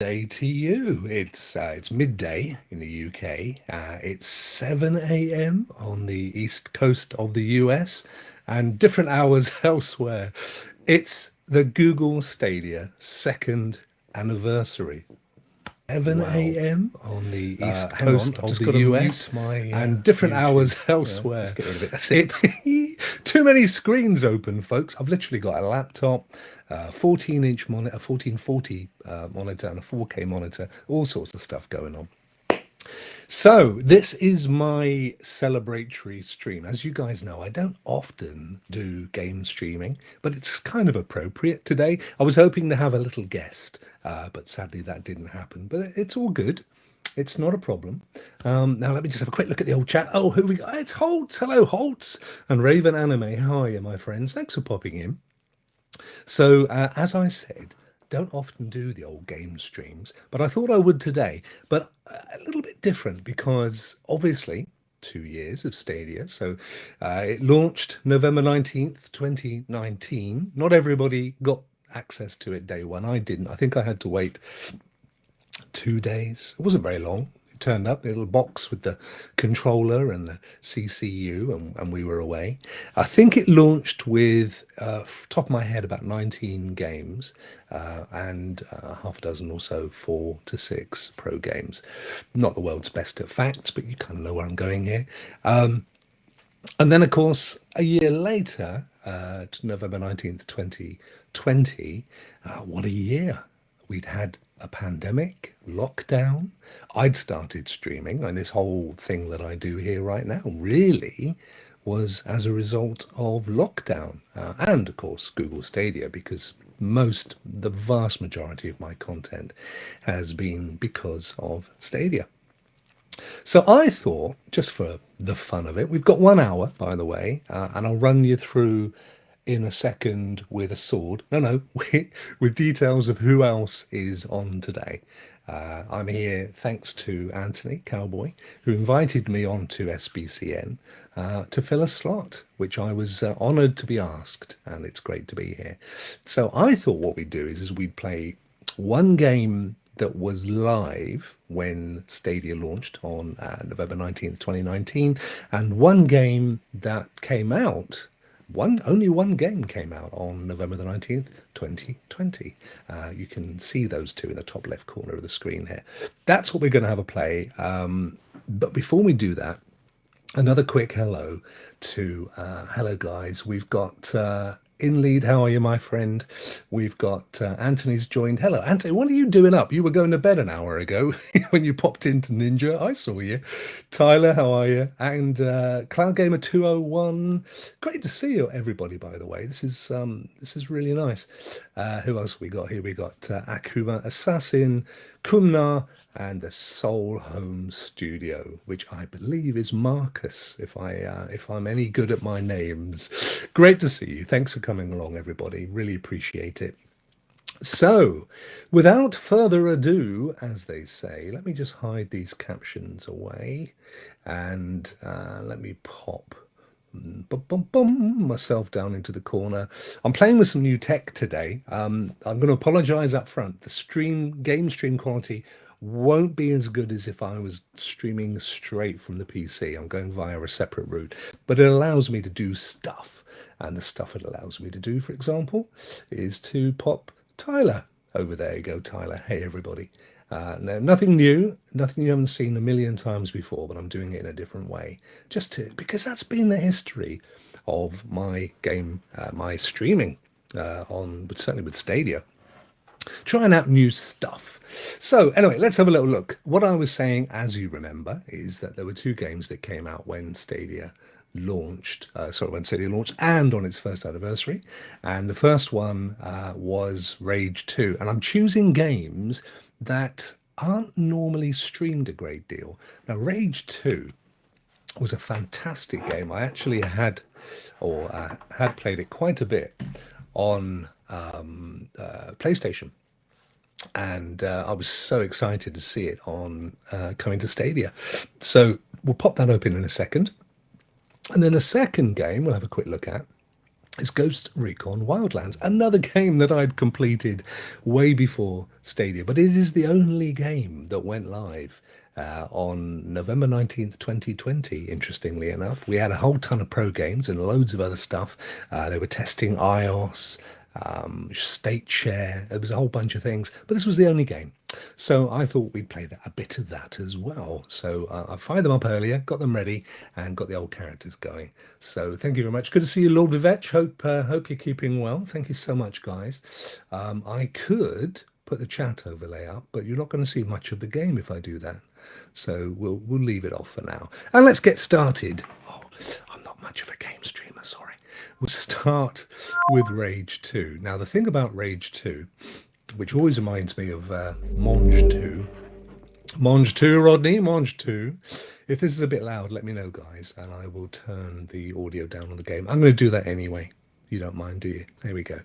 Day to you. It's midday in the UK. It's 7 a.m. on the east coast of the US, and different hours elsewhere. It's the Google Stadia second anniversary. 7 Wow. a.m. on the east Hang on, coast I've of just the got to US mute my and different YouTube. hours Let's elsewhere. get rid of it. That's it. It's too many screens open, folks. I've literally got a laptop, 14-inch monitor, 1440 monitor, and a 4K monitor, all sorts of stuff going on. So, this is my celebratory stream. As you guys know, I don't often do game streaming, but it's kind of appropriate today. I was hoping to have a little guest, but sadly that didn't happen. But it's all good. It's not a problem. Now, let me just have a quick look at the old chat. Oh, who we got? It's Holtz. Hello, Holtz. And Raven Anime. How are you, my friends? Thanks for popping in. So, as I said, don't often do the old game streams, but I thought I would today. But a little bit different because obviously 2 years of Stadia. So it launched November 19th, 2019. Not everybody got access to it day one. I didn't. I think I had to wait 2 days. It wasn't very long. It turned up, the little box with the controller and the CCU, and we were away. I think it launched with, top of my head, about 19 games and half a dozen or so 4 to 6 pro games. Not the world's best at facts, but you kind of know where I'm going here. And then, of course, a year later, to November 19th, 2020, what a year. We'd had a pandemic, lockdown. I'd started streaming, and this whole thing that I do here right now really was as a result of lockdown. And, of course, Google Stadia, because the vast majority of my content has been because of Stadia. So I thought, just for the fun of it, we've got 1 hour, by the way, and I'll run you through in a second with a sword. No, with details of who else is on today. I'm here thanks to Anthony Cowboy, who invited me on to SBCN to fill a slot, which I was honoured to be asked, and it's great to be here. So I thought what we'd do is we'd play one game that was live when Stadia launched on November 19th, 2019, and one game that came out. Only one game came out on November the 19th, 2020. You can see those two in the top left corner of the screen here. That's what we're going to have a play. But before we do that, another quick hello to hello guys. We've got in lead. How are you, my friend? We've got Anthony's joined. Hello, Anthony. What are you doing up? You were going to bed an hour ago when you popped into Ninja. I saw you. Tyler, how are you? And Cloud Gamer 201. Great to see you, everybody. By the way, this is really nice. Who else we got here? We got Akuma Assassin, Kumnar, and the Soul Home Studio, which I believe is Marcus, if I'm any good at my names. Great to see you. Thanks for coming along, everybody. Really appreciate it. So, without further ado, as they say, let me just hide these captions away, and let me pop myself down into the corner. I'm playing with some new tech today. I'm going to apologize up front. The game stream quality won't be as good as if I was streaming straight from the PC. I'm going via a separate route, but it allows me to do stuff. And the stuff it allows me to do, for example, is to pop Tyler over there. You go, Tyler. Hey, everybody. No, nothing new, nothing you haven't seen a million times before, but I'm doing it in a different way, because that's been the history of my my streaming but certainly with Stadia, trying out new stuff. So anyway, let's have a little look. What I was saying, as you remember, is that there were two games that came out when Stadia launched, when Stadia launched and on its first anniversary. And the first one was Rage 2. And I'm choosing games that aren't normally streamed a great deal. Now, Rage 2 was a fantastic game. I actually had played it quite a bit on PlayStation. And I was so excited to see it on coming to Stadia. So we'll pop that open in a second. And then the second game we'll have a quick look at It's Ghost Recon Wildlands, another game that I'd completed way before Stadia, but it is the only game that went live on November 19th, 2020, interestingly enough. We had a whole ton of pro games and loads of other stuff. They were testing iOS, state share, there was a whole bunch of things, but this was the only game. So I thought we'd play a bit of that as well. So I fired them up earlier, got them ready, and got the old characters going. So thank you very much. Good to see you, Lord Vivech. Hope you're keeping well. Thank you so much, guys. I could put the chat overlay up, but you're not going to see much of the game if I do that. So we'll leave it off for now. And let's get started. Oh, I'm not much of a game streamer, sorry. We'll start with Rage 2. Now, the thing about Rage 2, which always reminds me of Monge 2. Monge 2, Rodney, Monge 2. If this is a bit loud, let me know, guys, and I will turn the audio down on the game. I'm going to do that anyway. You don't mind, do you? There we go.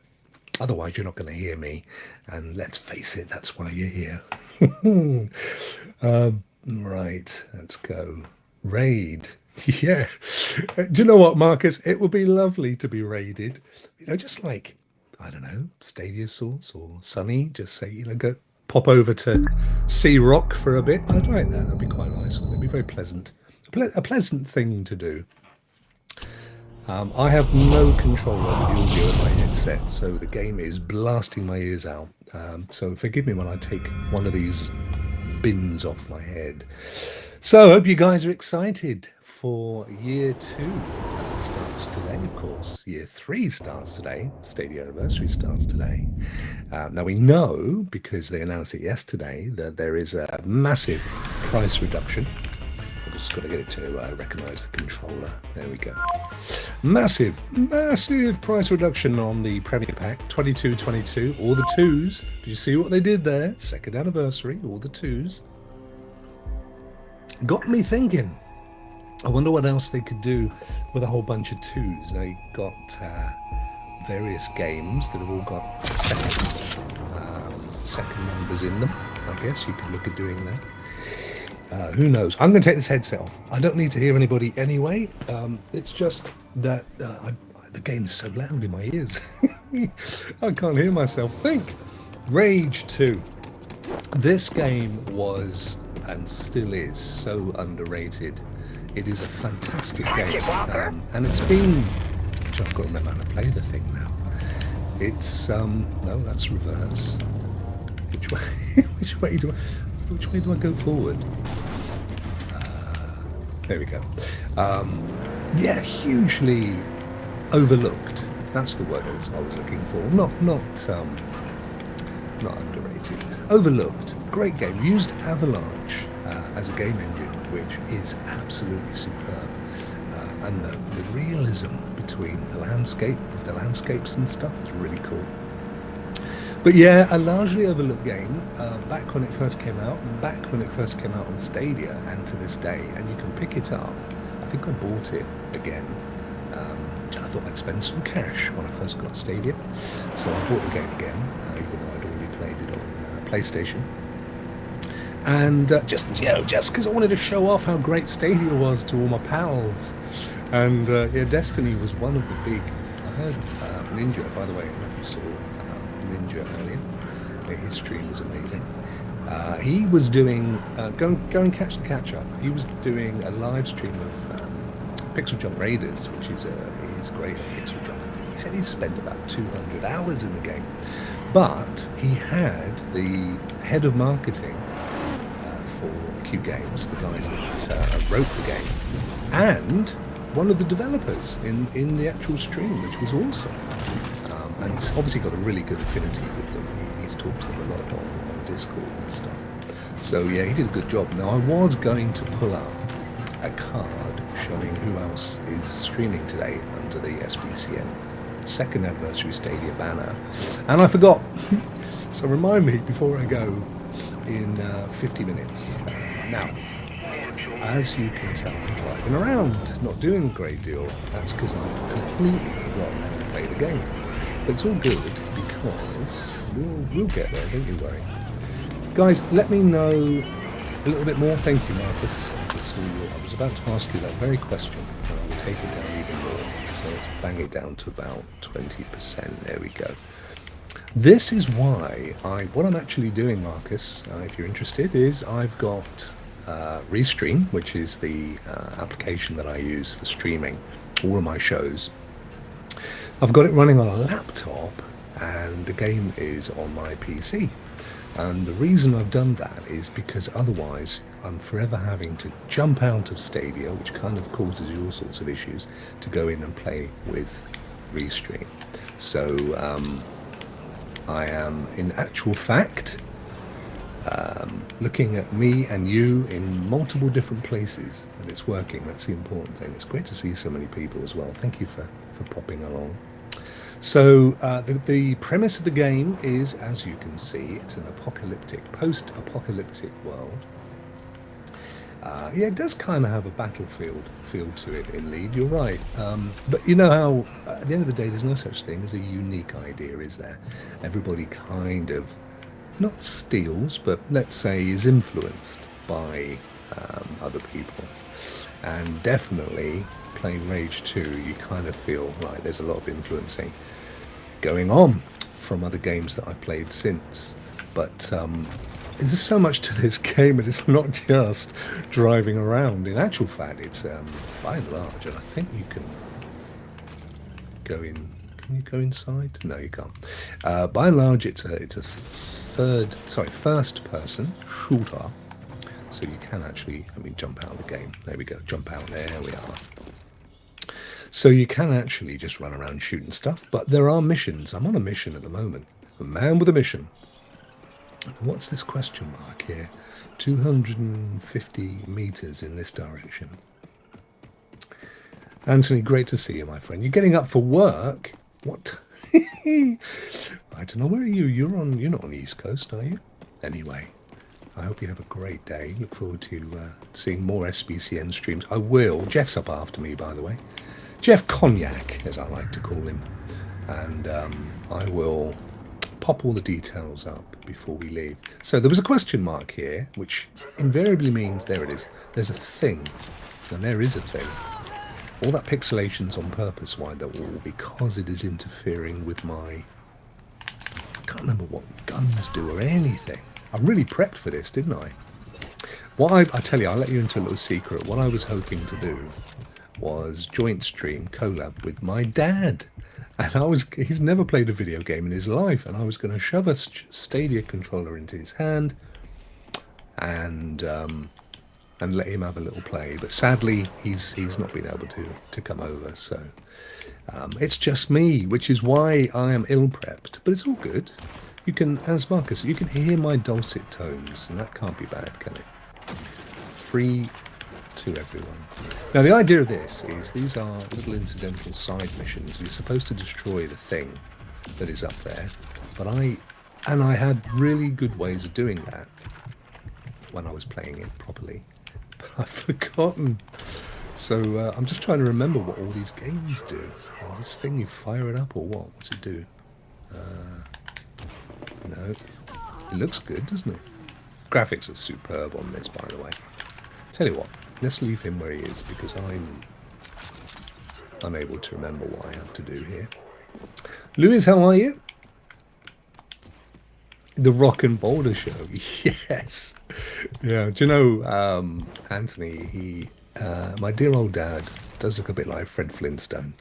Otherwise, you're not going to hear me. And let's face it, that's why you're here. Right, let's go. Raid. Yeah. Do you know what, Marcus? It would be lovely to be raided. You know, just like, I don't know, Stadia Source or Sunny, just say, you know, go pop over to see Rokk for a bit. I'd like that. That'd be quite nice. It'd be very pleasant. A pleasant thing to do. I have no control over the audio in my headset, so the game is blasting my ears out. So forgive me when I take one of these bins off my head. So I hope you guys are excited for year 2. Starts today, of course. Year 3 starts today. Stadia anniversary starts today. Now we know, because they announced it yesterday, that there is a massive price reduction. I've just got to get it to recognize the controller. There we go. Massive price reduction on the Premier Pack. 22.22. All the 2s. Did you see what they did there? Second anniversary. All the 2s. Got me thinking. I wonder what else they could do with a whole bunch of 2s. They got various games that have all got second numbers in them. I guess you could look at doing that. Who knows? I'm going to take this headset off. I don't need to hear anybody anyway. It's just that the game is so loud in my ears. I can't hear myself think. Rage 2. This game was and still is so underrated. It is a fantastic game, and it's been. I've got to remember how to play the thing now. It's no, that's reverse. Which way? which way do I go forward? There we go. Yeah, hugely overlooked. That's the word I was looking for. Not underrated. Overlooked. Great game. Used Avalanche as a game engine, which is absolutely superb. And the realism between the landscapes and stuff is really cool. But yeah, a largely overlooked game, back when it first came out on Stadia, and to this day, and you can pick it up. I think I bought it again. I thought I'd spend some cash when I first got Stadia, so I bought the game again, even though I'd already played it on PlayStation. And just because I wanted to show off how great Stadia was to all my pals. And yeah, Destiny was one of the big. I heard Ninja, by the way, I don't know if you saw Ninja earlier. His stream was amazing. He was doing go and catch the catch up. He was doing a live stream of Pixel Jump Raiders, which is great at Pixel Jump. He said he spent about 200 hours in the game, but he had the head of marketing for Q Games, the guys that wrote the game, and one of the developers in the actual stream, which was awesome. And he's obviously got a really good affinity with them. He's talked to them a lot on Discord and stuff. So yeah, he did a good job. Now I was going to pull up a card showing who else is streaming today under the SBCN second anniversary Stadia banner, and I forgot. So remind me before I go in 50 minutes. Now, as you can tell, I'm driving around, not doing a great deal. That's because I've completely forgotten how to play the game. But it's all good because we'll get there, don't you worry. Guys, let me know a little bit more. Thank you, Marcus. So I was about to ask you that very question, and I will take it down even more. So let's bang it down to about 20%. There we go. This is why what I'm actually doing, Marcus, if you're interested, is I've got Restream, which is the application that I use for streaming all of my shows. I've got it running on a laptop, and the game is on my PC. And the reason I've done that is because otherwise I'm forever having to jump out of Stadia, which kind of causes you all sorts of issues, to go in and play with Restream. So I am, in actual fact, looking at me and you in multiple different places, and it's working. That's the important thing. It's great to see so many people as well. Thank you for popping along. So the premise of the game is, as you can see, it's an post-apocalyptic world. Yeah, it does kind of have a battlefield feel to it in Lead, you're right. But you know how, at the end of the day, there's no such thing as a unique idea, is there? Everybody kind of, not steals, but let's say is influenced by other people. And definitely, playing Rage 2, you kind of feel like there's a lot of influencing going on from other games that I've played since. But there's so much to this game, and it's not just driving around. In actual fact, it's by and large, and I think you can go in. Can you go inside? No, you can't. By and large, it's a first person shooter. So you can actually, jump out of the game. There we go, jump out, there we are. So you can actually just run around shooting stuff, but there are missions. I'm on a mission at the moment. A man with a mission. What's this question mark here? 250 meters in this direction. Anthony, great to see you, my friend. You're getting up for work? What? I don't know, where are you? You're not on the East Coast, are you? Anyway, I hope you have a great day. Look forward to seeing more SBCN streams. I will. Jeff's up after me, by the way. Jeff Cognac, as I like to call him. And I will pop all the details up before we leave. So there was a question mark here, which invariably means, there it is, there's a thing. And there is a thing. All that pixelation's on purpose, why the wall, because it is interfering with my... I can't remember what guns do or anything. I really prepped for this, didn't I? What I tell you, I'll let you into a little secret. What I was hoping to do was joint stream collab with my dad. And he's never played a video game in his life, and I was going to shove a Stadia controller into his hand and let him have a little play. But sadly, he's not been able to come over, so it's just me, which is why I am ill-prepped. But it's all good. You can, as Marcus, you can hear my dulcet tones, and that can't be bad, can it? Free to everyone. Now, the idea of this is these are little incidental side missions. You're supposed to destroy the thing that is up there, but I had really good ways of doing that when I was playing it properly, but I've forgotten. So I'm just trying to remember what all these games do. Is this thing, you fire it up or what? What's it do? No, it looks good, doesn't it? Graphics are superb on this, by the way. Tell you what, let's leave him where he is, because I'm unable to remember what I have to do here. Louis, how are you? The Rock and Boulder Show, yes. Yeah, do you know, Anthony, my dear old dad does look a bit like Fred Flintstone,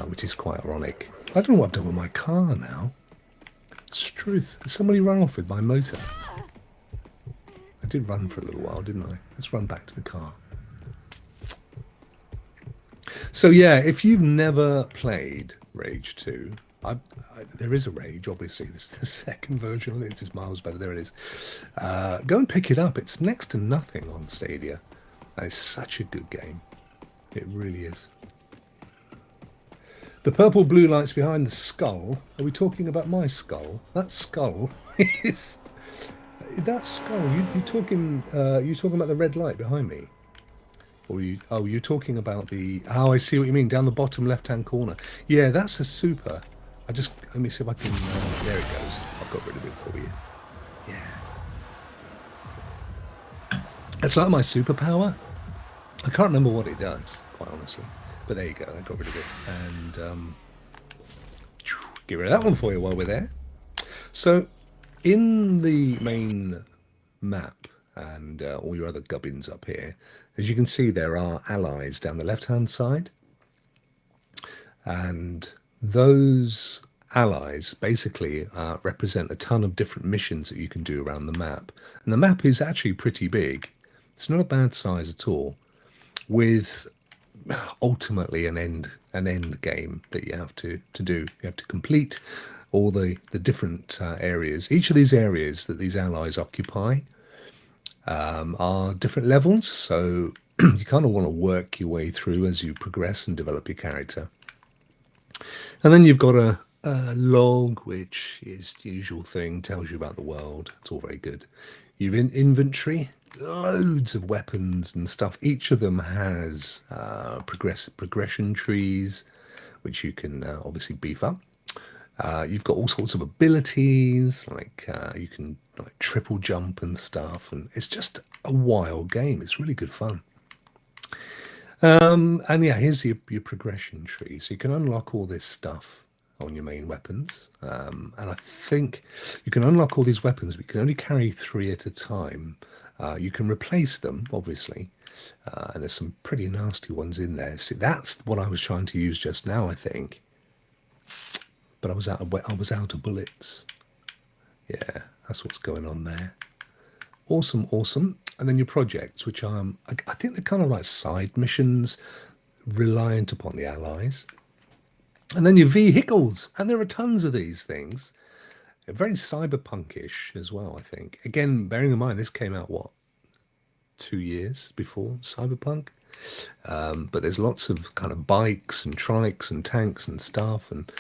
which is quite ironic. I don't know what I've done with my car now. It's truth. Somebody ran off with my motor. I did run for a little while, didn't I? Let's run back to the car. So yeah, if you've never played Rage 2, there is a Rage, obviously. This is the second version of it. It's miles better. There it is. Go and pick it up. It's next to nothing on Stadia. And it's such a good game. It really is. The purple blue lights behind the skull. Are we talking about my skull? That skull is... That skull, you're talking about the red light behind me? Or you're talking about the... Oh, I see what you mean, down the bottom left-hand corner. Yeah, that's a super. Let me see if I can... there it goes. I've got rid of it for you. Yeah. It's like my superpower. I can't remember what it does, quite honestly. But there you go, I got rid of it. And get rid of that one for you while we're there. So, in the main map and all your other gubbins up here, as you can see, there are allies down the left-hand side. And those allies basically represent a ton of different missions that you can do around the map. And the map is actually pretty big. It's not a bad size at all, with ultimately an end game that you have to do. You have to complete all the different areas. Each of these areas that these allies occupy are different levels, so you kind of want to work your way through as you progress and develop your character. And then you've got a log, which is the usual thing, tells you about the world. It's all very good. You've in inventory, loads of weapons and stuff. Each of them has progression trees, which you can obviously beef up. You've got all sorts of abilities, like you can like triple jump and stuff, and it's just a wild game. It's really good fun. And yeah, here's your progression tree. So you can unlock all this stuff on your main weapons. And I think you can unlock all these weapons, but you can only carry 3 at a time. You can replace them, obviously. And there's some pretty nasty ones in there. See, that's what I was trying to use just now, I think. But I was out of bullets. Yeah, that's what's going on there. Awesome, awesome. And then your projects, which I think they're kind of like side missions reliant upon the allies. And then your vehicles, and there are tons of these things. They're very cyberpunkish as well, I think. Again, bearing in mind, this came out, what, 2 years before Cyberpunk? But there's lots of kind of bikes and trikes and tanks and stuff, and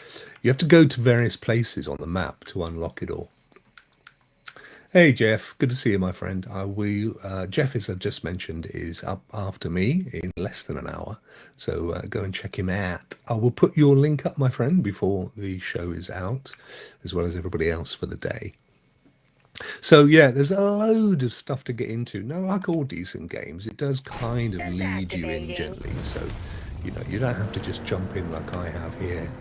you have to go to various places on the map to unlock it all. Hey Jeff, good to see you, my friend. Jeff, as I just mentioned, is up after me in less than an hour, so go and check him out. I will put your link up, my friend, before the show is out, as well as everybody else for the day. So yeah, there's a load of stuff to get into. Now, like all decent games, it does kind of lead you in gently, so you don't have to just jump in like I have here,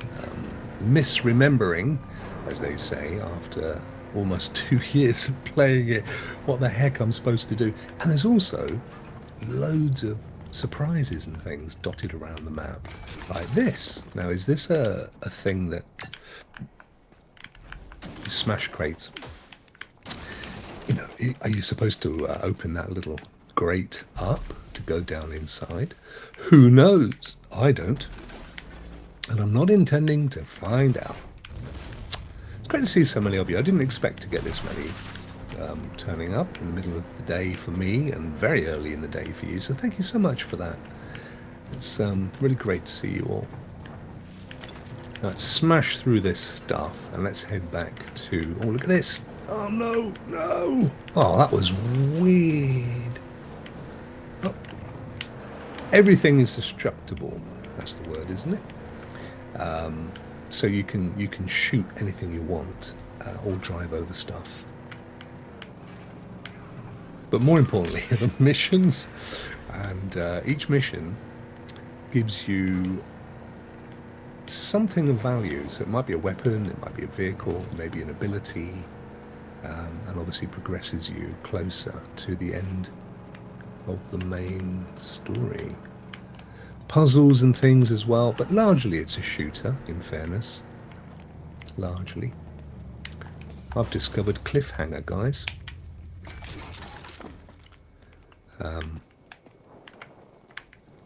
misremembering, as they say, after almost 2 years of playing it, what the heck I'm supposed to do. And there's also loads of surprises and things dotted around the map, like this. Now, is this a thing that smash crates? Are you supposed to open that little grate up to go down inside? Who knows? I don't. And I'm not intending to find out. It's great to see so many of you. I didn't expect to get this many turning up in the middle of the day for me and very early in the day for you. So thank you so much for that. It's really great to see you all. Now, let's smash through this stuff and let's head back to... Oh, look at this. Oh, no, no. Oh, that was weird. Oh. Everything is destructible. That's the word, isn't it? So you can shoot anything you want or drive over stuff. But more importantly, the missions. And each mission gives you something of value. So it might be a weapon, it might be a vehicle, maybe an ability. And obviously progresses you closer to the end of the main story. Puzzles and things as well, but largely it's a shooter, in fairness. Largely. I've discovered cliffhanger, guys.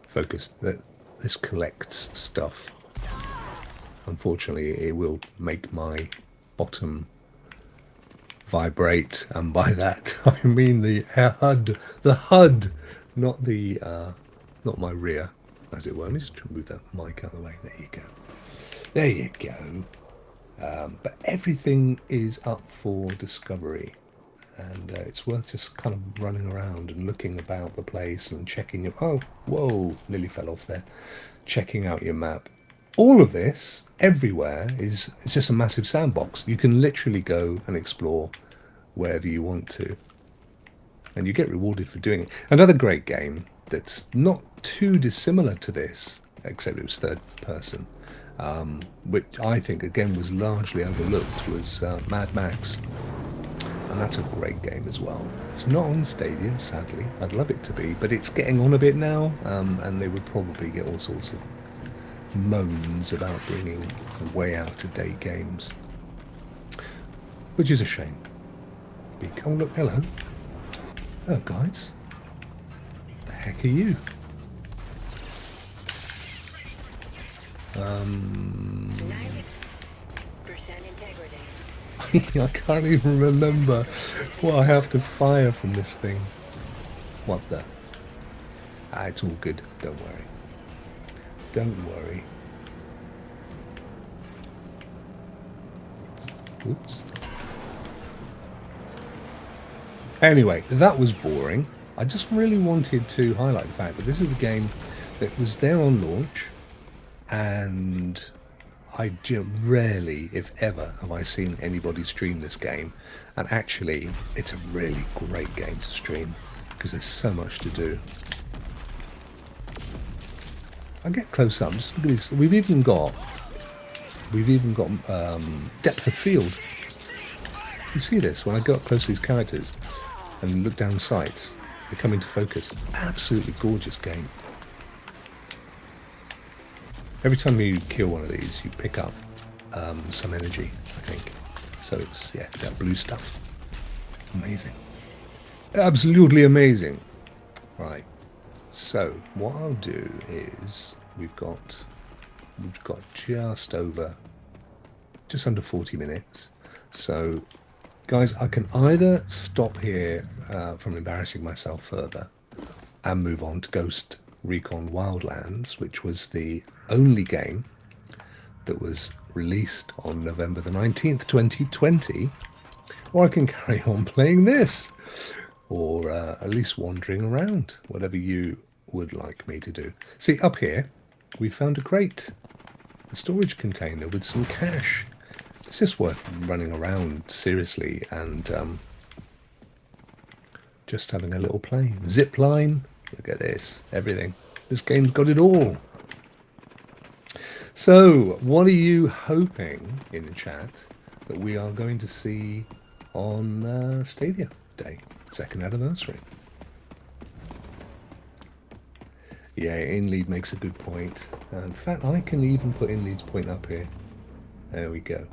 Focus. This collects stuff. Unfortunately, it will make my bottom vibrate, and by that I mean the HUD, not my rear, as it were. Let me just move that mic out of the way. There you go. But everything is up for discovery, and it's worth just kind of running around and looking about the place and checking your... Oh, whoa, nearly fell off there. Checking out your map. All of this, everywhere, it's just a massive sandbox. You can literally go and explore wherever you want to. And you get rewarded for doing it. Another great game that's not too dissimilar to this, except it was third person, which I think again was largely overlooked, was Mad Max, and that's a great game as well. It's not on Stadia, sadly. I'd love it to be, but it's getting on a bit now, and they would probably get all sorts of moans about bringing way out-of-date games, which is a shame. Oh, look, hello. Oh, guys. The heck are you? 90% integrity. I can't even remember what I have to fire from this thing. What the? Ah, it's all good. Don't worry. Don't worry. Oops. Anyway, that was boring. I just really wanted to highlight the fact that this is a game that was there on launch, and rarely, if ever, have I seen anybody stream this game. And actually, it's a really great game to stream because there's so much to do. I get close up. Just look at this. We've even got depth of field. You see this when I go up close to these characters and look down sights, they come into focus. Absolutely gorgeous game. Every time you kill one of these, you pick up some energy, I think. So it's that blue stuff. Amazing. Absolutely amazing. Right. So what I'll do is we've got just under 40 minutes. So guys, I can either stop here from embarrassing myself further and move on to Ghost Recon Wildlands, which was the only game that was released on November the 19th, 2020, or I can carry on playing this, or at least wandering around, whatever you would like me to do. See, up here, we found a crate, a storage container with some cash. It's just worth running around seriously and just having a little play. Zip line, look at this, everything. This game's got it all. So, what are you hoping in the chat that we are going to see on Stadia Day, 2nd anniversary? Yeah, InLead makes a good point. In fact, I can even put InLead's point up here. There we go.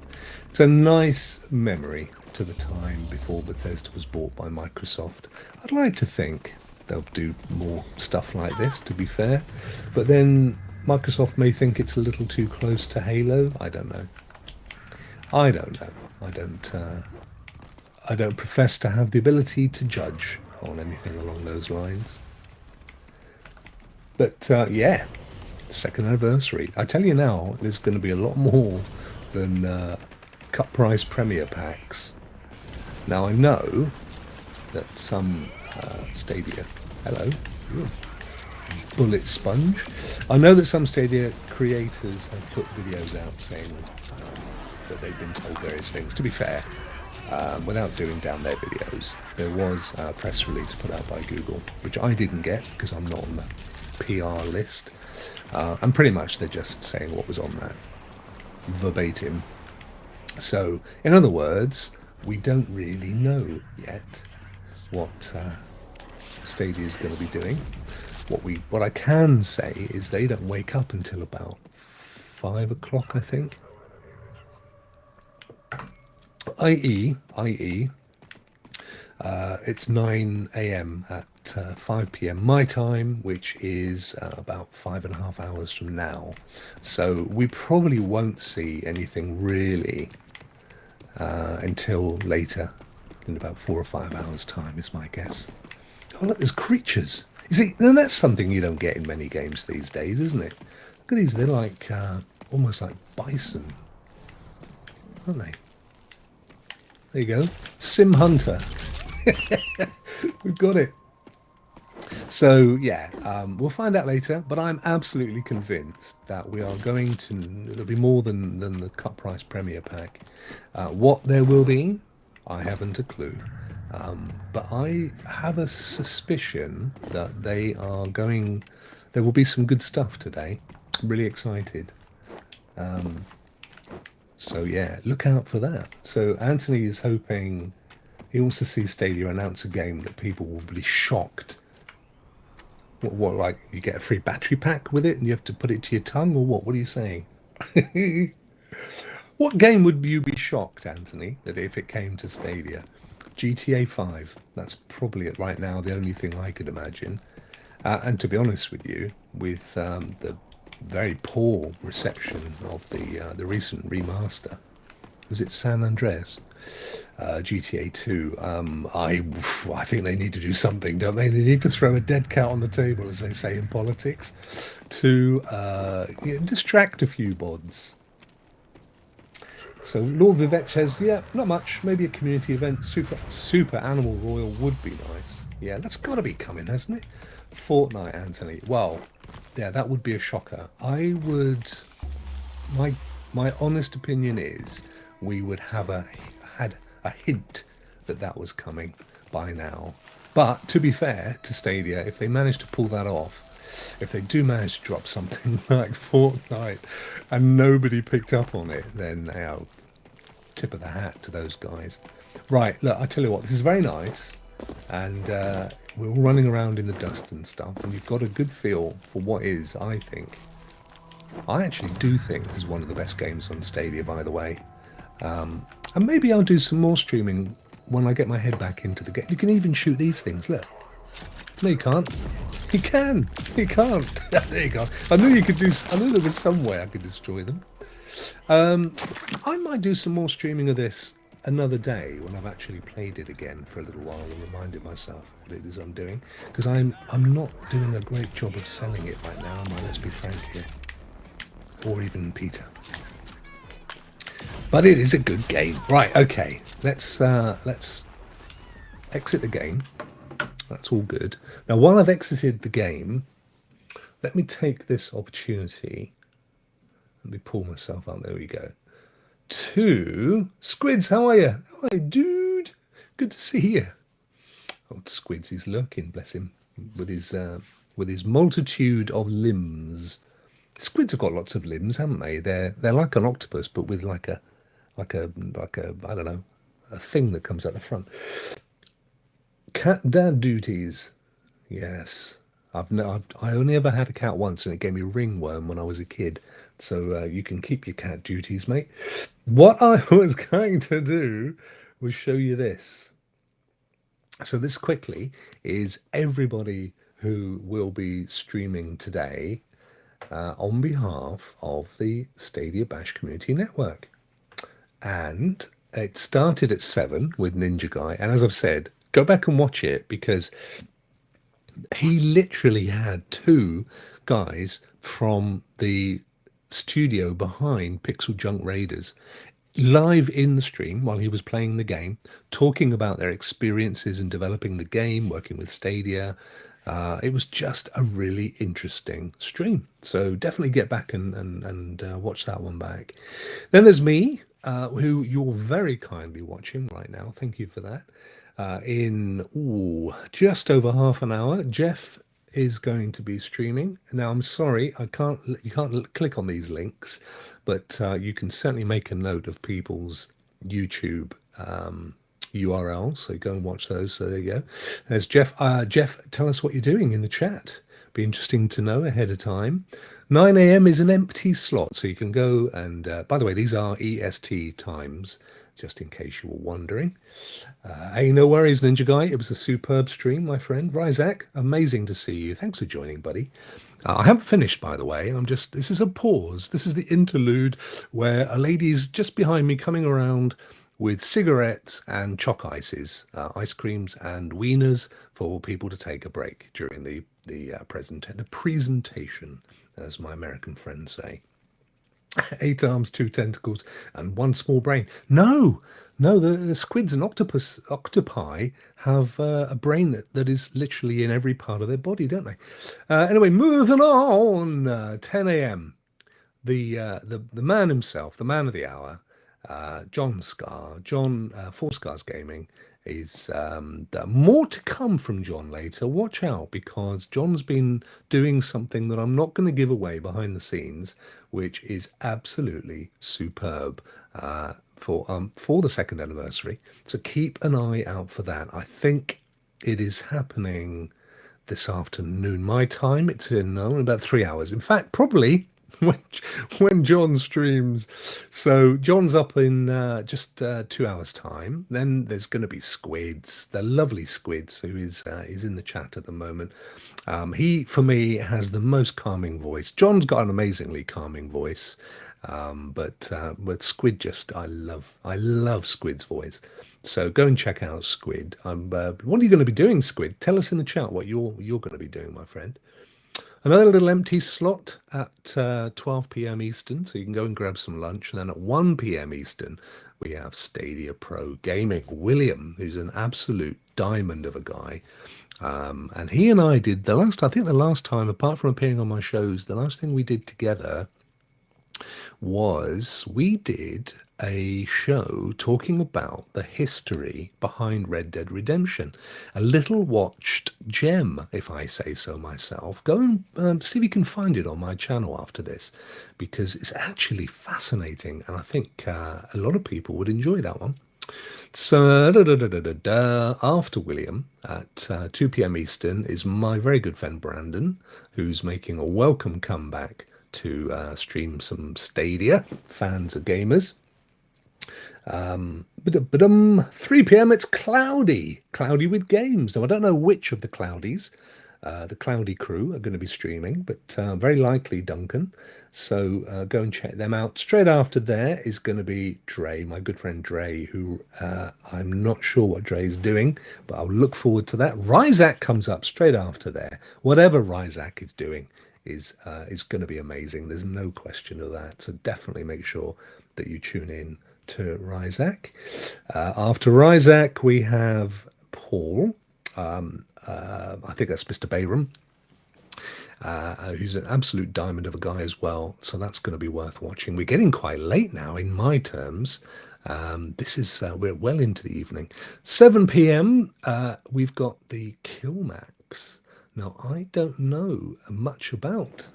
It's a nice memory to the time before Bethesda was bought by Microsoft. I'd like to think they'll do more stuff like this, to be fair. But then Microsoft may think it's a little too close to Halo. I don't know. I don't profess to have the ability to judge on anything along those lines. But yeah, 2nd anniversary. I tell you now, there's going to be a lot more than cut price Premier packs. Now I know that some Stadia. Hello. Ooh. Bullet sponge. I know that some Stadia creators have put videos out saying that they've been told various things. To be fair, without doing down their videos, there was a press release put out by Google, which I didn't get because I'm not on the PR list. And pretty much they're just saying what was on that verbatim. So, in other words, we don't really know yet what Stadia is going to be doing. What I can say is they don't wake up until about 5 o'clock, I think. i.e., it's 9 a.m. at 5 p.m. my time, which is about 5.5 hours from now. So we probably won't see anything really until later, in about 4 or 5 hours' time, is my guess. Oh, look, there's creatures. You see, and that's something you don't get in many games these days, isn't it? Look at these, they're like, almost like bison, aren't they? There you go. Sim Hunter. We've got it. So, yeah, we'll find out later, but I'm absolutely convinced that we are going to, there'll be more than the cut price Premier pack. What there will be, I haven't a clue. But I have a suspicion that there will be some good stuff today. I'm really excited. So yeah, look out for that. So Anthony is hoping he wants to see Stadia announce a game that people will be shocked. What, like you get a free battery pack with it and you have to put it to your tongue, or what? What are you saying? What game would you be shocked, Anthony, that if it came to Stadia? GTA 5. That's probably right now the only thing I could imagine. And to be honest with you, with the very poor reception of the recent remaster, was it San Andreas? GTA 2. I think they need to do something, don't they? They need to throw a dead cat on the table, as they say in politics, to distract a few bods. So Lord Vivek says, yeah, not much. Maybe a community event. Super Animal Royal would be nice. Yeah, that's got to be coming, hasn't it? Fortnite, Anthony. Well, yeah, that would be a shocker. I would. My honest opinion is we would have had a hint that that was coming by now. But to be fair to Stadia, if they manage to pull that off, if they do manage to drop something like Fortnite and nobody picked up on it, then tip of the hat to those guys. Right, look, I tell you what, this is very nice, and we're all running around in the dust and stuff, and you've got a good feel for what is, I think. I actually do think this is one of the best games on Stadia, by the way. And maybe I'll do some more streaming when I get my head back into the game. You can even shoot these things, look. No, you can't. You can. You can't. There you go. I knew you could do. I knew there was some way I could destroy them. I might do some more streaming of this another day when I've actually played it again for a little while and reminded myself what it is I'm doing, because I'm not doing a great job of selling it right now. Let's be frank here, or even Peter. But it is a good game. Right. Okay. Let's exit the game. That's all good. Now, while I've exited the game, let me take this opportunity. Let me pull myself up. There we go. To Squids, how are you? Hi, dude. Good to see you. Old Squids, he's lurking, bless him, with his multitude of limbs. Squids have got lots of limbs, haven't they? They're like an octopus, but with like a I don't know, a thing that comes out the front. Cat dad duties. Yes. I only ever had a cat once, and it gave me ringworm when I was a kid. So you can keep your cat duties, mate. What I was going to do was show you this. So this quickly is everybody who will be streaming today on behalf of the Stadia Bash Community Network. And it started at 7 with Ninja Guy. And as I've said, go back and watch it, because he literally had two guys from the studio behind Pixel Junk Raiders live in the stream while he was playing the game, talking about their experiences in developing the game, working with Stadia. It was just a really interesting stream. So definitely get back and watch that one back. Then there's me, who you're very kindly watching right now. Thank you for that. In just over half an hour, Jeff is going to be streaming. Now, I'm sorry, you can't click on these links, but you can certainly make a note of people's YouTube URLs, so go and watch those. So there you go. There's Jeff. Jeff, tell us what you're doing in the chat. Be interesting to know ahead of time. 9 a.m. is an empty slot, so you can go and, by the way, these are EST times, just in case you were wondering. Hey, no worries, Ninja Guy. It was a superb stream, my friend. Ryzak, amazing to see you. Thanks for joining, buddy. I haven't finished, by the way. This is a pause. This is the interlude where a lady's just behind me coming around with cigarettes and choc ices, ice creams and wieners for people to take a break during the presentation, as my American friends say. 8 arms, 2 tentacles, and 1 small brain. No, the squids and octopi have a brain that is literally in every part of their body, don't they? Anyway, moving on. 10 a.m. The man himself, the man of the hour, John Four Scars Gaming, is more to come from John later. Watch out, because John's been doing something that I'm not going to give away behind the scenes, which is absolutely superb for the second anniversary. So keep an eye out for that. I think it is happening this afternoon, my time. It's in about 3 hours. In fact, probably when when John streams. So John's up in just 2 hours time. Then there's going to be Squids, the lovely Squids, who is in the chat at the moment. He, for me, has the most calming voice. John's got an amazingly calming voice, but Squid, just I love Squid's voice. So go and check out Squid. What are you going to be doing, Squid? Tell us in the chat what you're going to be doing, my friend. Another little empty slot at 12 p.m. Eastern, so you can go and grab some lunch. And then at 1 p.m. Eastern, we have Stadia Pro Gaming. William, who's an absolute diamond of a guy. And he and I did the last time, apart from appearing on my shows, the last thing we did together was we did a show talking about the history behind Red Dead Redemption. A little watched gem, if I say so myself. Go and see if you can find it on my channel after this, because it's actually fascinating, and I think a lot of people would enjoy that one. So after William at 2 p.m. Eastern is my very good friend Brandon, who's making a welcome comeback to stream some Stadia. Fans of gamers. 3 p.m. it's Cloudy with games. Now I don't know which of the Cloudies, the Cloudy crew, are going to be streaming, but very likely Duncan. So go and check them out. Straight after there is going to be Dre, my good friend Dre, who I'm not sure what Dre is doing, but I'll look forward to that. Ryzak comes up straight after there. Whatever Ryzak is doing is going to be amazing. There's no question of that. So definitely make sure that you tune in to Ryzak. After Ryzak, we have Paul. I think that's Mr. Bayram, who's an absolute diamond of a guy as well. So that's going to be worth watching. We're getting quite late now in my terms. We're well into the evening. 7 p.m. We've got the Killmax. Now, I don't know much about,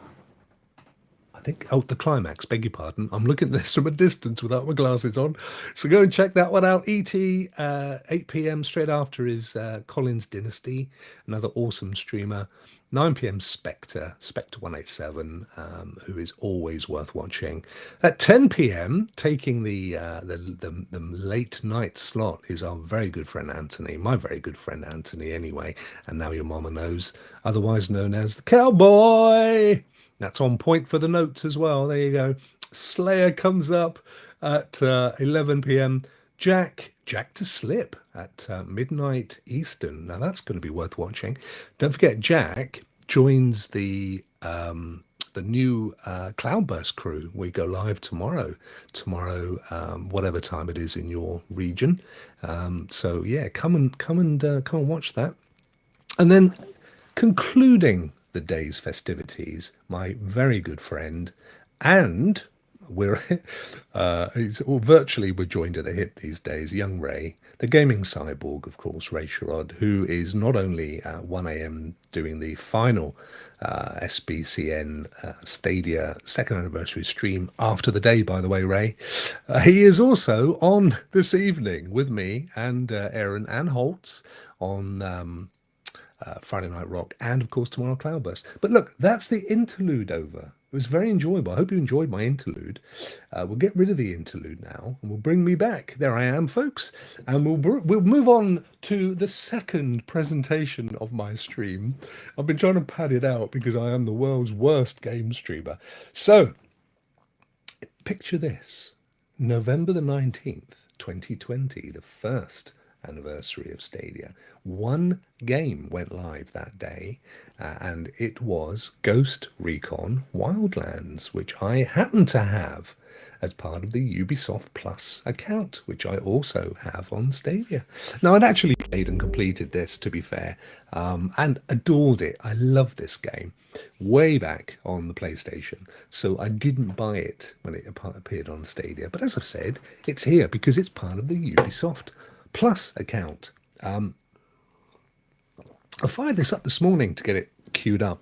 the Climax, beg your pardon. I'm looking at this from a distance without my glasses on. So go and check that one out. ET, 8 p.m. straight after is Collins Dynasty, another awesome streamer. 9 p.m. Spectre 187, who is always worth watching. At 10 p.m., taking the late night slot is our very good friend Anthony, my very good friend Anthony anyway, and now your mama knows, otherwise known as the Cowboy. That's on point for the notes as well. There you go. Slayer comes up at 11 p.m. Jack to Slip at midnight Eastern. Now that's going to be worth watching. Don't forget, Jack joins the new Cloudburst crew. We go live tomorrow, whatever time it is in your region. So yeah, come and watch that. And then concluding the day's festivities, my very good friend, and we're we're joined at the hip these days, young Ray, the gaming cyborg, of course, Ray Sherrod, who is not only at 1 a.m. doing the final SBCN Stadia second anniversary stream after the day, by the way, Ray. He is also on this evening with me and Aaron and Holtz on Friday Night Rock, and of course tomorrow Cloudburst. But look, that's the interlude over. It was very enjoyable. I hope you enjoyed my interlude. We'll get rid of the interlude now, and we'll bring me back. There I am, folks, and we'll move on to the second presentation of my stream. I've been trying to pad it out because I am the world's worst game streamer. So, picture this: November the 19th, 2020, the first anniversary of Stadia. One game went live that day, and it was Ghost Recon Wildlands, which I happen to have as part of the Ubisoft Plus account, which I also have on Stadia. Now, I'd actually played and completed this, to be fair, and adored it. I love this game way back on the PlayStation, so I didn't buy it when it appeared on Stadia. But as I've said, it's here because it's part of the Ubisoft Plus account. I fired this up this morning to get it queued up,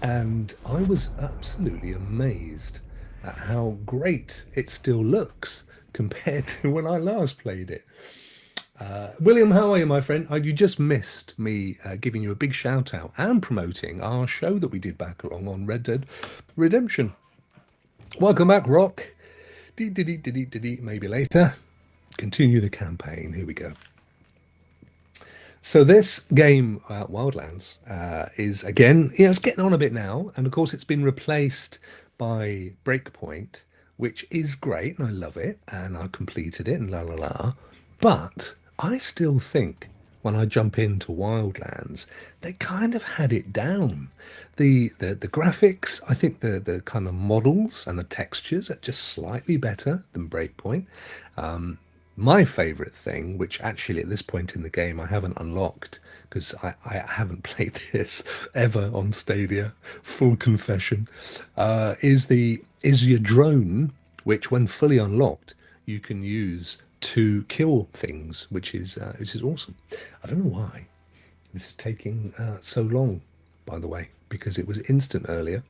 and I was absolutely amazed at how great it still looks compared to when I last played it. William, how are you, my friend? You just missed me giving you a big shout out and promoting our show that we did back along on Red Dead Redemption. Welcome back, Rokk. Maybe later. Continue the campaign. Here we go. So this game, Wildlands, is again, it's getting on a bit now, and of course it's been replaced by Breakpoint, which is great, and I love it, and I completed it, and la la la. But I still think when I jump into Wildlands, they kind of had it down. The graphics, I think the kind of models and the textures are just slightly better than Breakpoint. My favorite thing, which actually at this point in the game I haven't unlocked because I haven't played this ever on Stadia, full confession, is your drone, which when fully unlocked you can use to kill things, which is awesome. I don't know why this is taking so long, by the way, because it was instant earlier.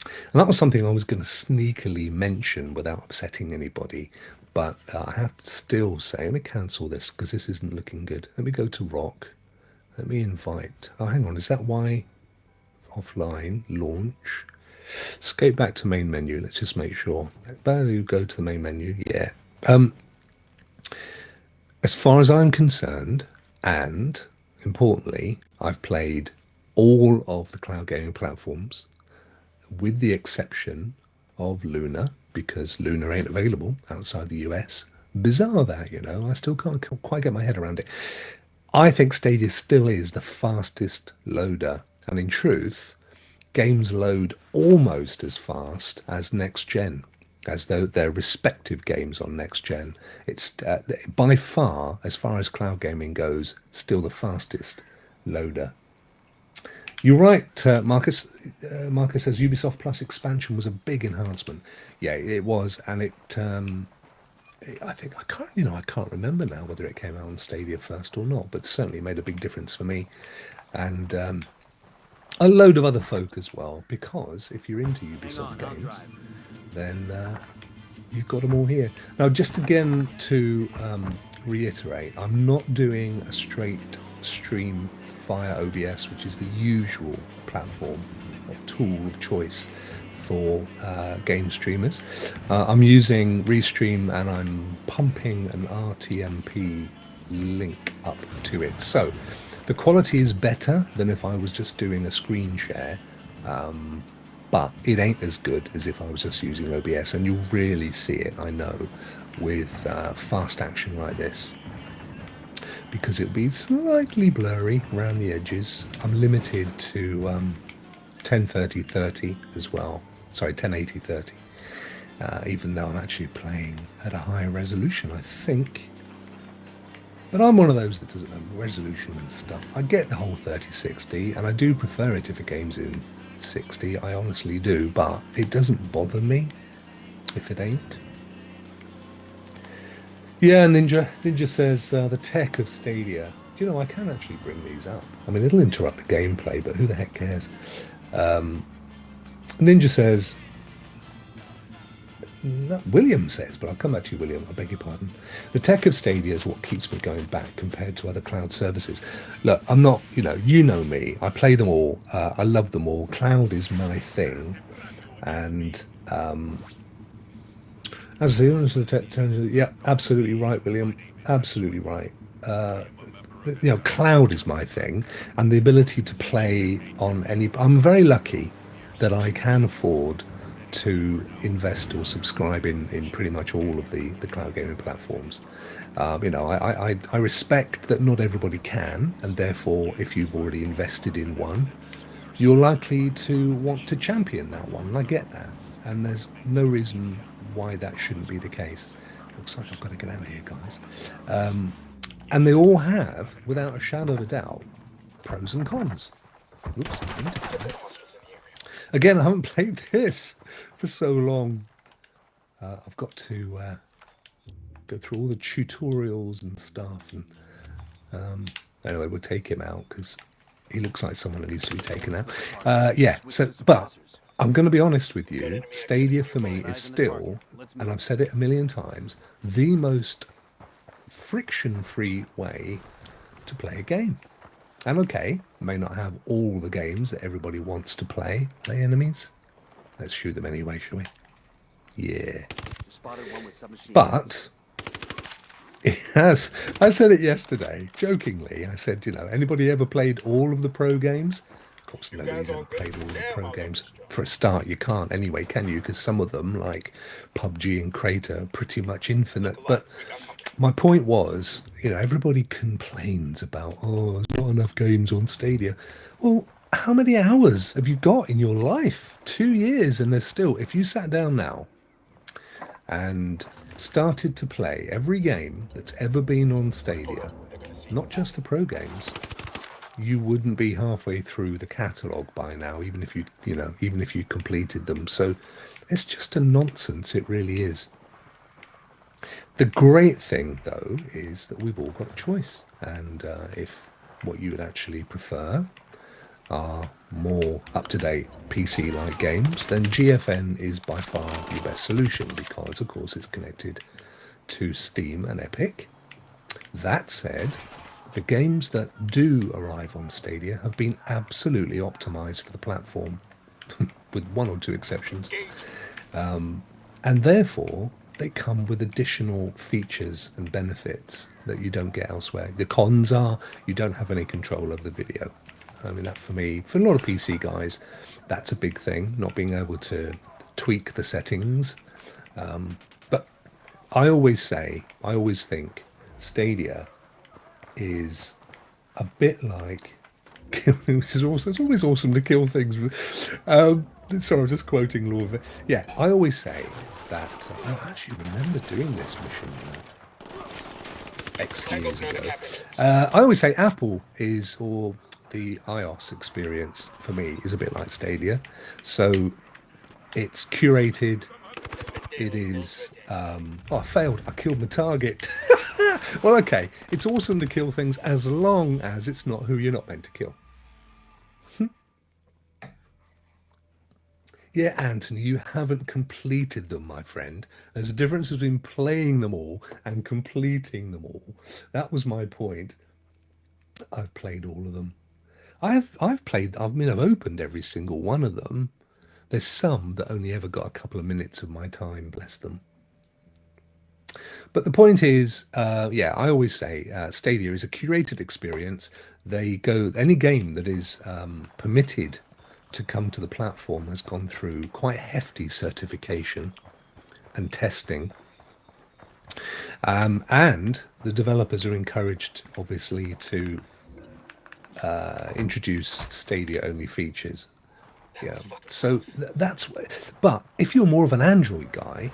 And that was something I was going to sneakily mention without upsetting anybody. But I have to still say, let me cancel this because this isn't looking good. Let me go to Rokk. Let me invite. Oh, hang on. Is that why? Offline, launch. Escape back to main menu. Let's just make sure. Value, go to the main menu. Yeah. As far as I'm concerned, and importantly, I've played all of the cloud gaming platforms with the exception of Luna, because Luna ain't available outside the US. Bizarre that, I still can't quite get my head around it. I think Stadia still is the fastest loader, and in truth, games load almost as fast as next gen, as though they're respective games on next gen. It's by far as cloud gaming goes, still the fastest loader. You're right, Marcus. Marcus says Ubisoft Plus expansion was a big enhancement. Yeah, it was, and I think I can't remember now whether it came out on Stadia first or not, but certainly made a big difference for me, and a load of other folk as well. Because if you're into Ubisoft games, then you've got them all here. Now, just again to reiterate, I'm not doing a straight stream via OBS, which is the usual platform or tool of choice for game streamers. I'm using Restream, and I'm pumping an RTMP link up to it. So the quality is better than if I was just doing a screen share, but it ain't as good as if I was just using OBS, and you'll really see it, I know, with fast action like this, because it'll be slightly blurry around the edges. I'm limited to 1030-30 as well. Sorry, 1080-30. Even though I'm actually playing at a higher resolution, I think. But I'm one of those that doesn't know resolution and stuff. I get the whole 3060, and I do prefer it if a game's in 60. I honestly do, but it doesn't bother me if it ain't. Yeah, Ninja says the tech of Stadia. Do you know, I can actually bring these up. I mean, it'll interrupt the gameplay, but who the heck cares? Ninja says, no, William says, but I'll come back to you, William. I beg your pardon. The tech of Stadia is what keeps me going back compared to other cloud services. Look, I'm not, you know me. I play them all. I love them all. Cloud is my thing, and as the yeah, absolutely right, William. Absolutely right. Cloud is my thing, and the ability to play on any. I'm very lucky that I can afford to invest or subscribe in pretty much all of the cloud gaming platforms. I respect that not everybody can, and therefore, if you've already invested in one, you're likely to want to champion that one. And I get that, and there's no reason why that shouldn't be the case. Looks like I've got to get out of here, guys. And they all have, without a shadow of a doubt, pros and cons. Oops. Again, I haven't played this for so long. I've got to go through all the tutorials and stuff, and Anyway, we'll take him out because he looks like someone that needs to be taken out. Yeah, so, but I'm going to be honest with you. Stadia for me is still, and I've said it a million times, the most friction-free way to play a game. And okay, may not have all the games that everybody wants to play. Play enemies. Let's shoot them anyway, shall we? Yeah. But it has. I said it yesterday, jokingly. I said, anybody ever played all of the pro games? Of course, nobody's ever played all the pro games. For a start, you can't anyway, can you? Because some of them, like PUBG and Crater, are pretty much infinite. But my point was, everybody complains about, there's not enough games on Stadia. Well, how many hours have you got in your life? 2 years, and there's still, if you sat down now and started to play every game that's ever been on Stadia, not just the pro games, you wouldn't be halfway through the catalogue by now, even if you completed them. So it's just a nonsense, it really is. The great thing, though, is that we've all got a choice. And if what you would actually prefer are more up-to-date PC-like games, then GFN is by far the best solution because, of course, it's connected to Steam and Epic. That said, the games that do arrive on Stadia have been absolutely optimized for the platform, with one or two exceptions. And therefore, they come with additional features and benefits that you don't get elsewhere. The cons are you don't have any control over the video. I mean, that for me, for a lot of PC guys, that's a big thing, not being able to tweak the settings. But I always think Stadia is a bit like, which is also, it's always awesome to kill things. Sorry, I'm just quoting Law of it. Yeah, I always say that, I actually remember doing this mission X years ago. I always say Apple is, or the iOS experience for me is a bit like Stadia. So it's curated. It is, I failed. I killed my target. Well, okay. It's awesome to kill things as long as it's not who you're not meant to kill. Yeah, Anthony, you haven't completed them, my friend. There's a difference between playing them all and completing them all. That was my point. I've played all of them. I've opened every single one of them. There's some that only ever got a couple of minutes of my time, bless them. But the point is, I always say Stadia is a curated experience. Any game that is permitted to come to the platform has gone through quite hefty certification and testing. And the developers are encouraged, obviously, to introduce Stadia-only features. Yeah, so that's. But if you're more of an Android guy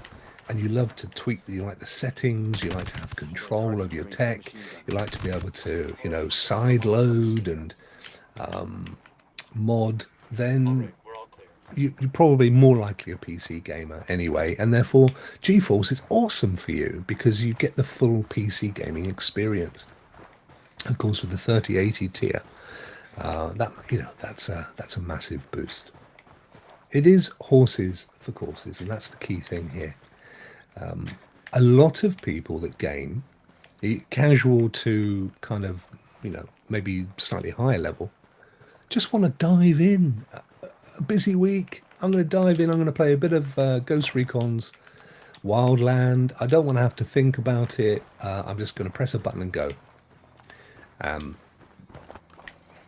and you love to tweak, you like the settings, you like to have control over your tech, you like to be able to, side load and mod, then you're probably more likely a PC gamer anyway, and therefore GeForce is awesome for you because you get the full PC gaming experience. Of course, with the 3080 tier, that's a massive boost. It is horses for courses, and that's the key thing here. A lot of people that game, casual to kind of, maybe slightly higher level, just want to dive in. A busy week, I'm going to dive in, I'm going to play a bit of Ghost Recon's Wildland. I don't want to have to think about it. I'm just going to press a button and go.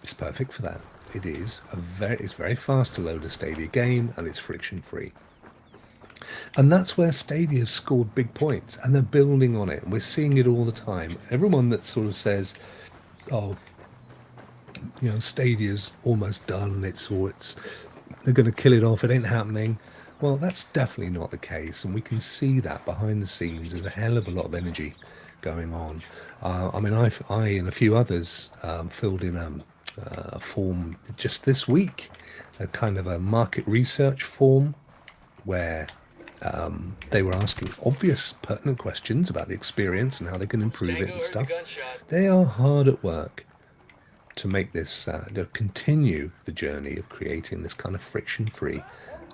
It's perfect for that. It is it's very fast to load a Stadia game, and it's friction free. And that's where Stadia has scored big points, and they're building on it, and we're seeing it all the time. Everyone that sort of says, Stadia's almost done, they're going to kill it off, it ain't happening. Well, that's definitely not the case, and we can see that behind the scenes. There's a hell of a lot of energy going on. I and a few others filled in a form just this week, a kind of a market research form where They were asking obvious, pertinent questions about the experience and how they can improve it and stuff. They are hard at work to make this, to continue the journey of creating this kind of friction-free,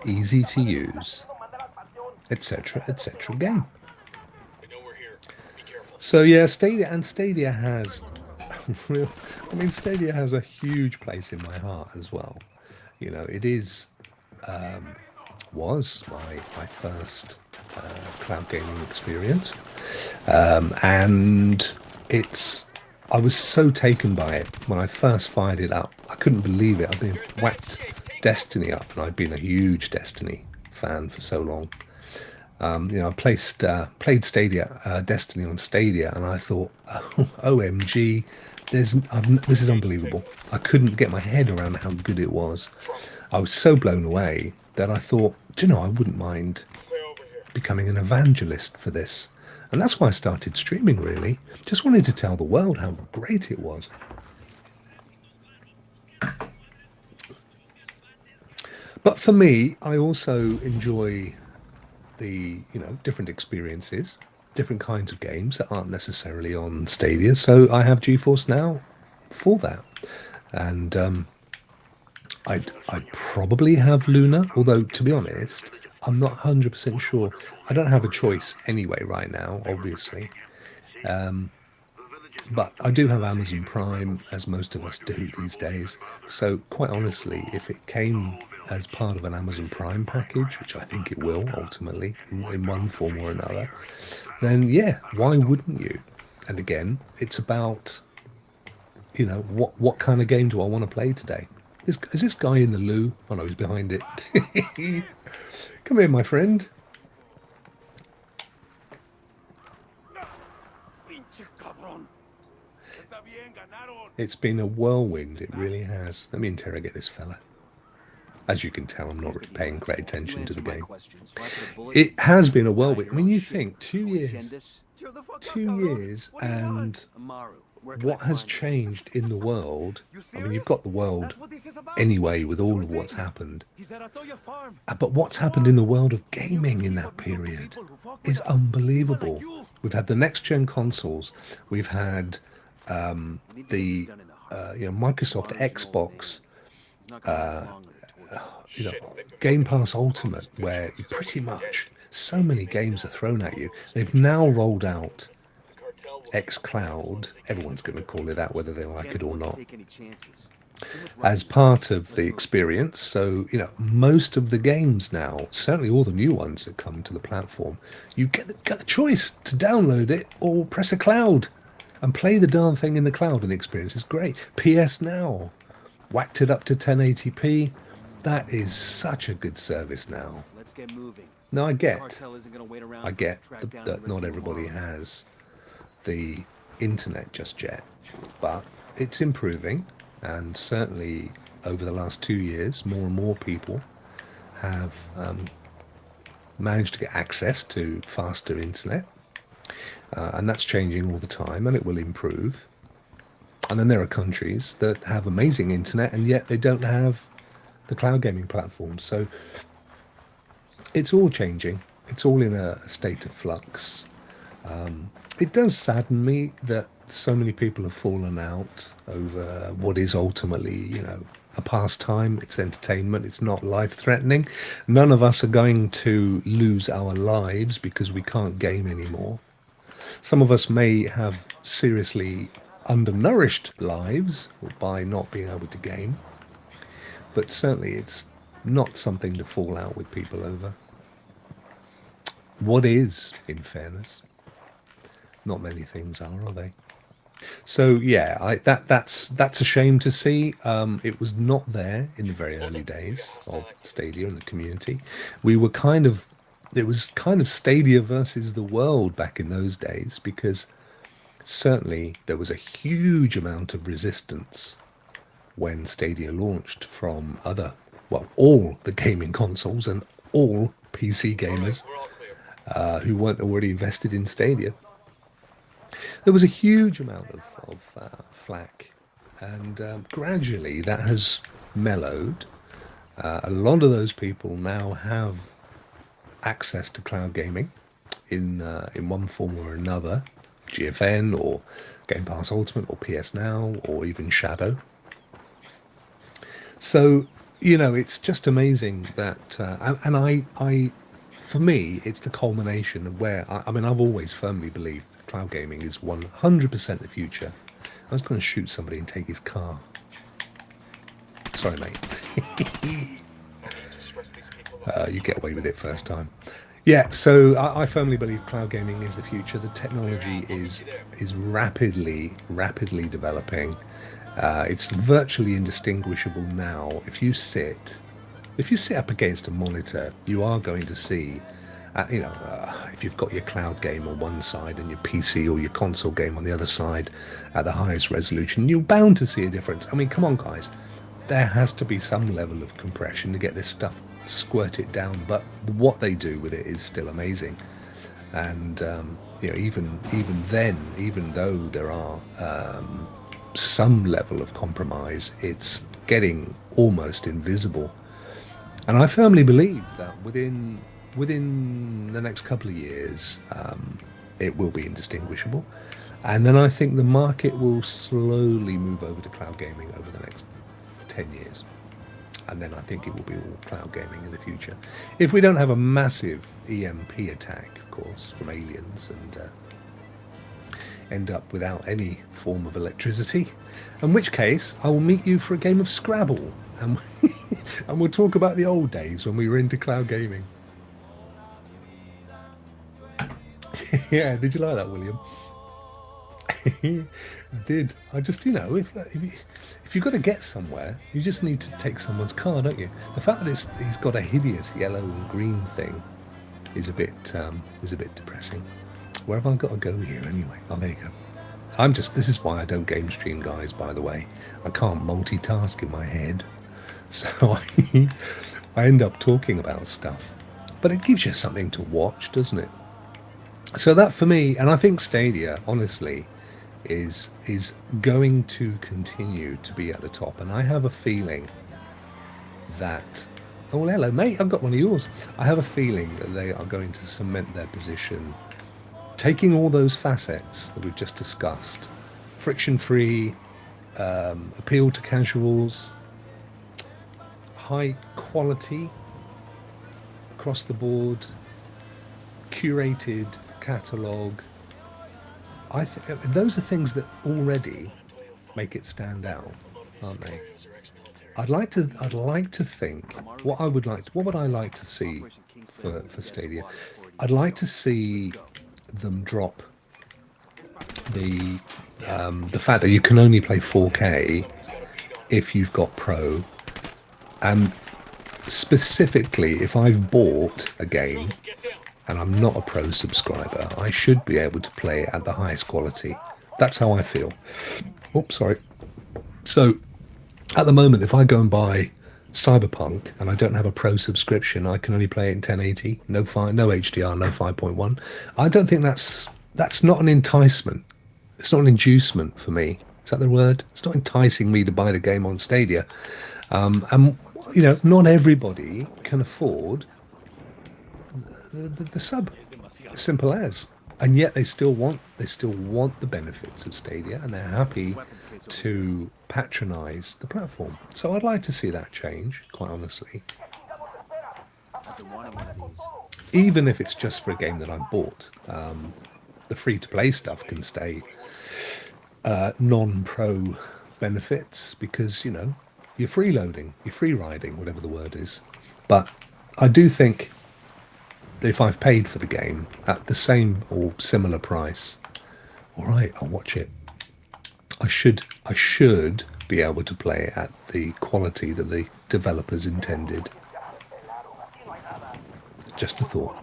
easy to use, etc., game. So yeah, Stadia has real. I mean, Stadia has a huge place in my heart as well. You know, it is was my first cloud gaming experience, and it's. I was so taken by it when I first fired it up. I couldn't believe it. I've been whacked Destiny up, and I've been a huge Destiny fan for so long. You know, I played Stadia, Destiny on Stadia, and I thought, oh, OMG, this is unbelievable. I couldn't get my head around how good it was. I was so blown away that I thought, do you know, I wouldn't mind becoming an evangelist for this. And that's why I started streaming, really. Just wanted to tell the world how great it was. But for me, I also enjoy the, you know, different experiences, different kinds of games that aren't necessarily on Stadia. So I have GeForce Now for that. And I'd probably have Luna, although to be honest, I'm not 100% sure. I don't have a choice anyway right now, obviously. But I do have Amazon Prime, as most of us do these days. So quite honestly, if it came as part of an Amazon Prime package, which I think it will ultimately in one form or another, then yeah, why wouldn't you? And again, it's about, you know, what kind of game do I want to play today? Is this guy in the loo? Oh no, he's behind it. Come here, my friend. It's been a whirlwind, it really has. Let me interrogate this fella. As you can tell, I'm not really paying great attention to the game. It has been a whirlwind. I mean, you think 2 years, and what has changed in the world? I mean, you've got the world anyway with all of what's happened. But what's happened in the world of gaming in that period is unbelievable. We've had the next gen consoles. We've had the you know, Microsoft Xbox, you know, Game Pass Ultimate, where pretty much so many games are thrown at you. They've now rolled out xCloud, everyone's going to call it that, whether they like it or not, as part of the experience. So, you know, most of the games now, certainly all the new ones that come to the platform, you get the choice to download it or press a cloud and play the darn thing in the cloud, and the experience is great. PS Now, whacked it up to 1080p. That is such a good service now. Now I get that not everybody has the internet just yet, but it's improving, and certainly over the last 2 years, more and more people have managed to get access to faster internet, and that's changing all the time, and it will improve. And then there are countries that have amazing internet, and yet they don't have the cloud gaming platforms. So it's all changing. It's all in a state of flux. It does sadden me that so many people have fallen out over what is ultimately, you know, a pastime. It's entertainment. It's not life-threatening. None of us are going to lose our lives because we can't game anymore. Some of us may have seriously undernourished lives by not being able to game, but certainly it's not something to fall out with people over. What is, in fairness? Not many things are they? So yeah, that's a shame to see. It was not there in the very early days of Stadia and the community. We were kind of, it was kind of Stadia versus the world back in those days, because certainly there was a huge amount of resistance when Stadia launched from other, well, all the gaming consoles and all PC gamers who weren't already invested in Stadia. There was a huge amount of flack, and gradually that has mellowed. A lot of those people now have access to cloud gaming in one form or another, GFN or Game Pass Ultimate or PS Now or even Shadow. So, it's just amazing that, and for me, it's the culmination of where, I mean, I've always firmly believed that cloud gaming is 100% the future. I was going to shoot somebody and take his car. Sorry, mate. You get away with it first time. Yeah, so I firmly believe cloud gaming is the future. The technology is rapidly developing. It's virtually indistinguishable now. If you sit up against a monitor, you are going to see, if you've got your cloud game on one side and your PC or your console game on the other side at the highest resolution, you're bound to see a difference. I mean, come on, guys. There has to be some level of compression to get this stuff squirted down, but what they do with it is still amazing. And even then, even though there are some level of compromise, it's getting almost invisible. And I firmly believe that within the next couple of years, it will be indistinguishable. And then I think the market will slowly move over to cloud gaming over the next 10 years. And then I think it will be all cloud gaming in the future. If we don't have a massive EMP attack, of course, from aliens and end up without any form of electricity, in which case I will meet you for a game of Scrabble. And we'll talk about the old days when we were into cloud gaming. Yeah, did you like that, William? I did. I just, if you've got to get somewhere, you just need to take someone's car, don't you? The fact that he's got a hideous yellow and green thing is a bit depressing. Where have I got to go here anyway? Oh, there you go. This is why I don't game stream, guys, by the way. I can't multitask in my head. So I end up talking about stuff. But it gives you something to watch, doesn't it? So that for me, and I think Stadia, honestly, is going to continue to be at the top. And I have a feeling that, oh, hello, mate, I've got one of yours. I have a feeling that they are going to cement their position, taking all those facets that we've just discussed, friction-free, appeal to casuals, high quality across the board, curated catalogue. I think those are things that already make it stand out, aren't they? I'd like to think what would I like to see for Stadia? I'd like to see them drop the fact that you can only play 4K if you've got Pro, and specifically if I've bought a game and I'm not a Pro subscriber, I should be able to play it at the highest quality. That's how I feel. Oops, sorry. So at the moment, if I go and buy Cyberpunk and I don't have a Pro subscription, I can only play it in 1080, no HDR, no 5.1. I don't think that's not an enticement. It's not an inducement for me. Is that the word? It's not enticing me to buy the game on Stadia. And not everybody can afford the sub, simple as, and yet they still want the benefits of Stadia, and they're happy to patronize the platform. So I'd like to see that change, quite honestly, even if it's just for a game that I've bought. The free-to-play stuff can stay non-pro benefits, because you're freeloading, you're free riding, whatever the word is. But I do think if I've paid for the game at the same or similar price, all right, I'll watch it. I should be able to play at the quality that the developers intended. Just a thought.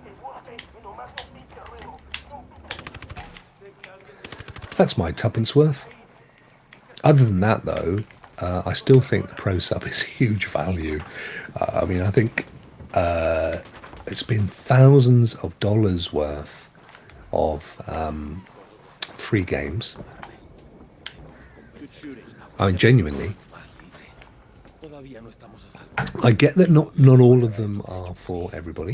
That's my tuppence worth. Other than that, though, I still think the Pro sub is huge value. I mean, I think it's been thousands of dollars worth of free games. I mean, genuinely. I get that not all of them are for everybody,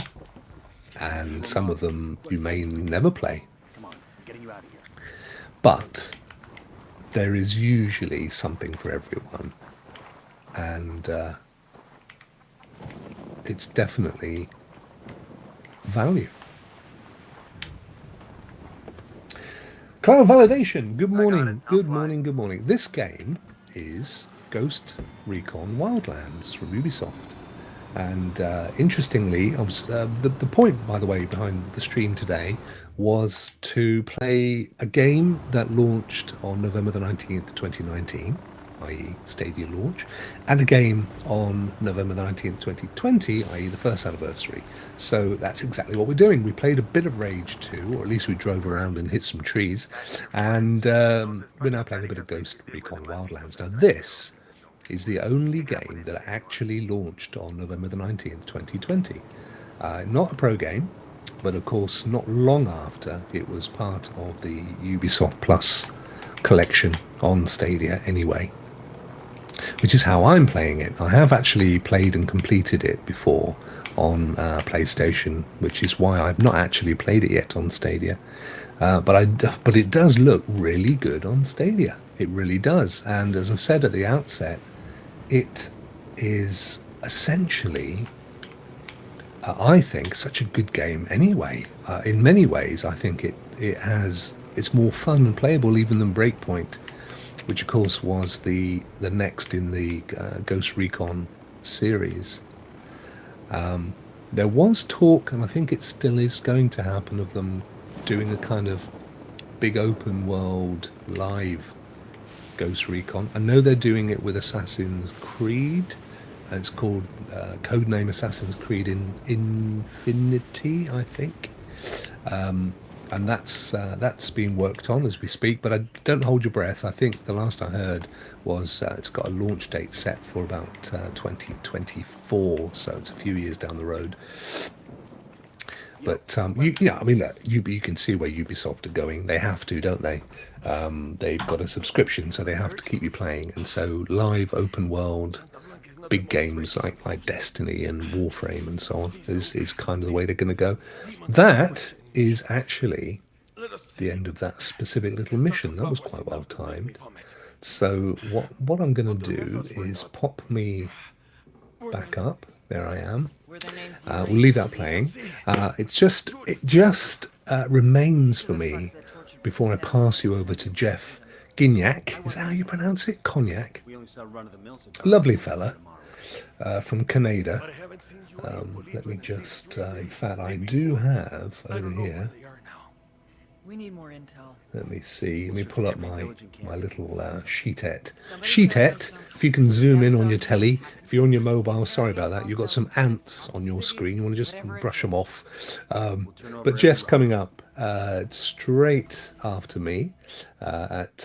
and some of them you may never play. But there is usually something for everyone, and it's definitely value. Cloud Validation, good morning, good morning, good morning. This game is Ghost Recon Wildlands from Ubisoft. And interestingly, I was the point, by the way, behind the stream today was to play a game that launched on November the 19th, 2019, i.e. Stadia launch, and a game on November the 19th, 2020, i.e. the first anniversary. So that's exactly what we're doing. We played a bit of Rage 2, or at least we drove around and hit some trees, and we're now playing a bit of Ghost Recon Wildlands. Now this is the only game that actually launched on November the 19th, 2020. Not a pro game, but of course not long after it was part of the Ubisoft Plus collection on Stadia anyway, which is how I'm playing it. I have actually played and completed it before on PlayStation, which is why I've not actually played it yet on Stadia. But it does look really good on Stadia. It really does. And as I said at the outset, it is essentially, I think, such a good game anyway. In many ways, I think it's more fun and playable even than Breakpoint, which of course was the next in the Ghost Recon series. There was talk, and I think it still is going to happen, of them doing a kind of big open world live Ghost Recon. I know they're doing it with Assassin's Creed. It's called codename Assassin's Creed in Infinity, I think, and that's being worked on as we speak. But I don't hold your breath. I think the last I heard was it's got a launch date set for about 2024, so it's a few years down the road. But I mean, look, you can see where Ubisoft are going. They have to, don't they? They've got a subscription, so they have to keep you playing. And so live open world, big games like Destiny and Warframe and so on is kind of the way they're going to go. That is actually the end of that specific little mission. That was quite well timed. So what I'm going to do is pop me back up. There I am. We'll leave that playing. It just remains for me, before I pass you over to Jeff Gignac, is that how you pronounce it? Cognac. Lovely fella from Canada. Let me just, in fact, I do have over here. We need more intel. Let me see. Let me pull up my little sheetette. Sheetette, if you can zoom in on your telly. If you're on your mobile, sorry about that. You've got some ants on your screen. You want to just brush them off. But Jeff's coming up straight after me at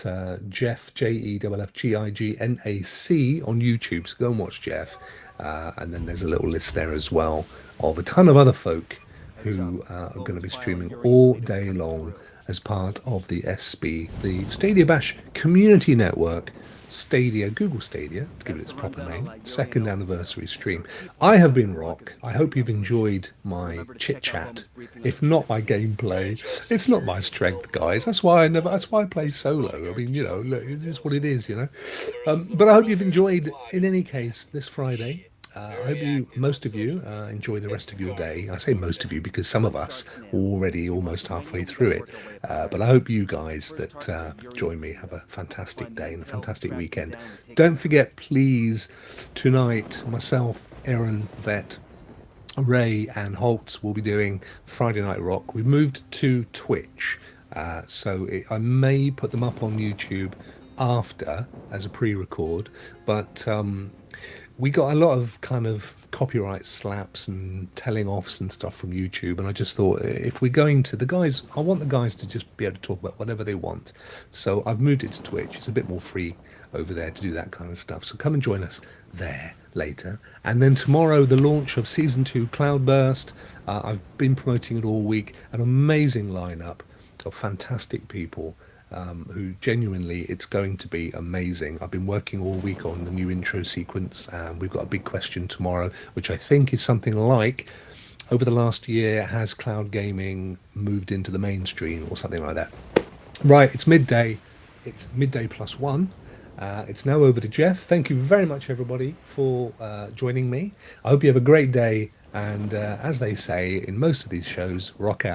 Jeff, JEFFGIGNAC on YouTube. So go and watch Jeff. And then there's a little list there as well of a ton of other folk who are going to be streaming all day long as part of the SB, the Stadia Bash Community Network, Stadia, Google Stadia, to give it its proper name, second anniversary stream. I have been Rokk. I hope you've enjoyed my chit-chat. If not my gameplay, it's not my strength, guys. That's why I play solo. I mean, look, it is what it is, But I hope you've enjoyed, in any case, this Friday. I hope most of you enjoy the rest of your day. I say most of you because some of us are already almost halfway through it. But I hope you guys that join me have a fantastic day and a fantastic weekend. Don't forget, please, tonight, myself, Aaron, Vet, Ray and Holtz will be doing Friday Night Rock. We've moved to Twitch. I may put them up on YouTube after as a pre-record. But we got a lot of kind of copyright slaps and telling offs and stuff from YouTube, and I just thought, if we're going to the guys, I want the guys to just be able to talk about whatever they want. So I've moved it to Twitch. It's a bit more free over there to do that kind of stuff. So come and join us there later. And then tomorrow, the launch of Season 2 Cloudburst. I've been promoting it all week. An amazing lineup of fantastic people. Who genuinely, it's going to be amazing. I've been working all week on the new intro sequence, and we've got a big question tomorrow, which I think is something like over the last year, has cloud gaming moved into the mainstream or something like that? Right, it's midday. It's midday plus one. It's now over to Jeff. Thank you very much, everybody, for joining me. I hope you have a great day. And as they say in most of these shows, rock out.